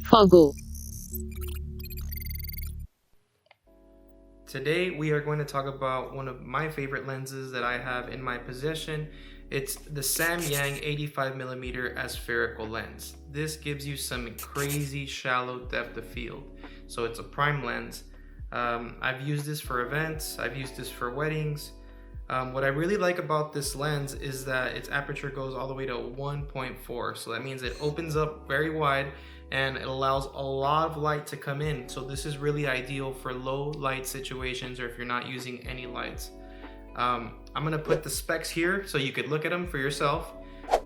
Fogo. Today we are going to talk about one of my favorite lenses that I have in my possession. It's the Samyang 85mm aspherical lens. This gives you some crazy shallow depth of field. So it's a prime lens. I've used this for events, I've used this for weddings. What I really like about this lens is that its aperture goes all the way to 1.4. So that means it opens up very wide and it allows a lot of light to come in. So this is really ideal for low light situations or if you're not using any lights. I'm gonna put the specs here so you could look at them for yourself.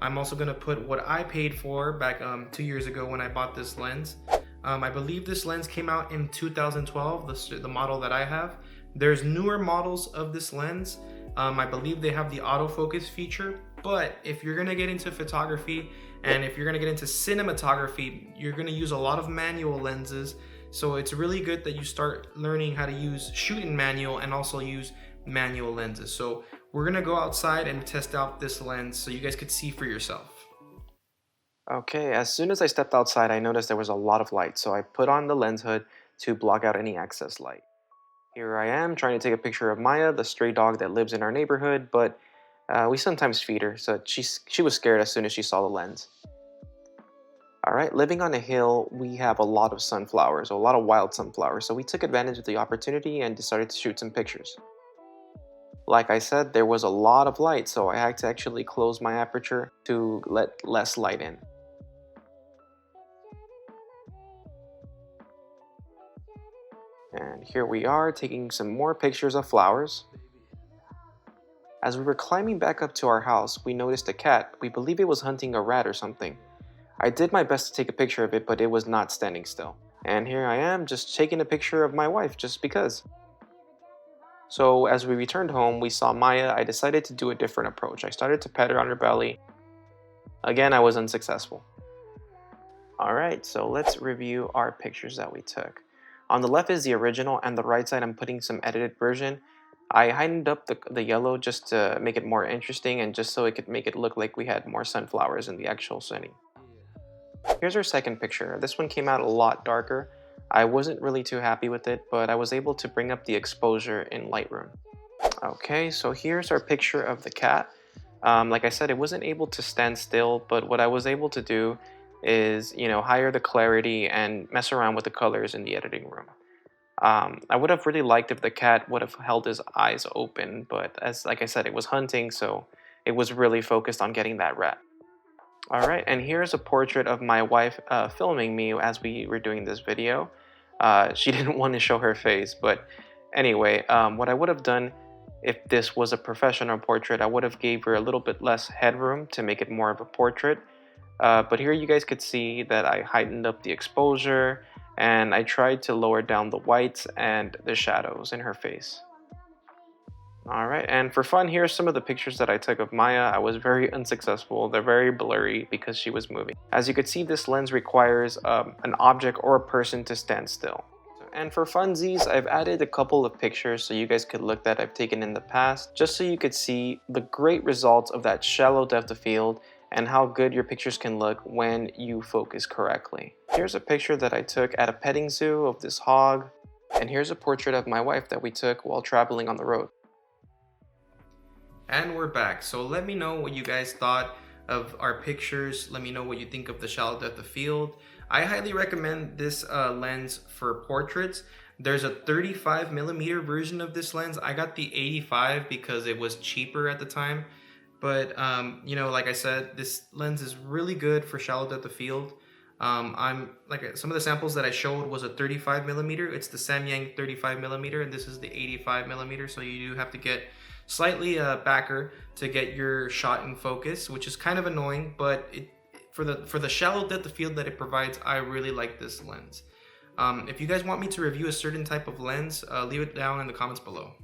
I'm also gonna put what I paid for back 2 years ago when I bought this lens. I believe this lens came out in 2012, the model that I have. There's newer models of this lens. I believe they have the autofocus feature, but if you're gonna get into photography and if you're gonna get into cinematography, you're gonna use a lot of manual lenses. So it's really good that you start learning how to shoot in manual and also use manual lenses. So we're gonna go outside and test out this lens so you guys could see for yourself. Okay, as soon as I stepped outside, I noticed there was a lot of light, so I put on the lens hood to block out any excess light. Here I am trying to take a picture of Maya, the stray dog that lives in our neighborhood, but we sometimes feed her, so she was scared as soon as she saw the lens. Alright, living on a hill, we have a lot of sunflowers, a lot of wild sunflowers, so we took advantage of the opportunity and decided to shoot some pictures. Like I said, there was a lot of light, so I had to actually close my aperture to let less light in. And here we are taking some more pictures of flowers. As we were climbing back up to our house, we noticed a cat. We believe it was hunting a rat or something. I did my best to take a picture of it, but it was not standing still. And here I am just taking a picture of my wife just because. So as we returned home, we saw Maya. I decided to do a different approach. I started to pet her on her belly. Again, I was unsuccessful. Alright, so let's review our pictures that we took. On the left is the original, and the right side I'm putting some edited version. I heightened up the yellow just to make it more interesting and just so it could make it look like we had more sunflowers in the actual setting. Here's our second picture. This one came out a lot darker. I wasn't really too happy with it, but I was able to bring up the exposure in Lightroom. Okay, so here's our picture of the cat. Like I said, it wasn't able to stand still, but what I was able to do is, higher the clarity and mess around with the colors in the editing room. I would have really liked if the cat would have held his eyes open, but like I said, it was hunting, so it was really focused on getting that rat. Alright, and here's a portrait of my wife filming me as we were doing this video. She didn't want to show her face, but anyway, what I would have done if this was a professional portrait, I would have gave her a little bit less headroom to make it more of a portrait. But here you guys could see that I heightened up the exposure and I tried to lower down the whites and the shadows in her face. Alright, and for fun, here's some of the pictures that I took of Maya. I was very unsuccessful. They're very blurry because she was moving. As you can see, this lens requires an object or a person to stand still. And for funsies, I've added a couple of pictures so you guys could look that I've taken in the past, just so you could see the great results of that shallow depth of field and how good your pictures can look when you focus correctly. Here's a picture that I took at a petting zoo of this hog, and here's a portrait of my wife that we took while traveling on the road. And we're back. So let me know what you guys thought of our pictures. Let me know what you think of the shallow depth of field. I highly recommend this lens for portraits. There's a 35mm version of this lens. I got the 85 because it was cheaper at the time. But, like I said, this lens is really good for shallow depth of field. Some of the samples that I showed was a 35mm. It's the Samyang 35mm, and this is the 85mm. So you do have to get slightly backer to get your shot in focus, which is kind of annoying, but for the shallow depth of field that it provides, I really like this lens. If you guys want me to review a certain type of lens, leave it down in the comments below.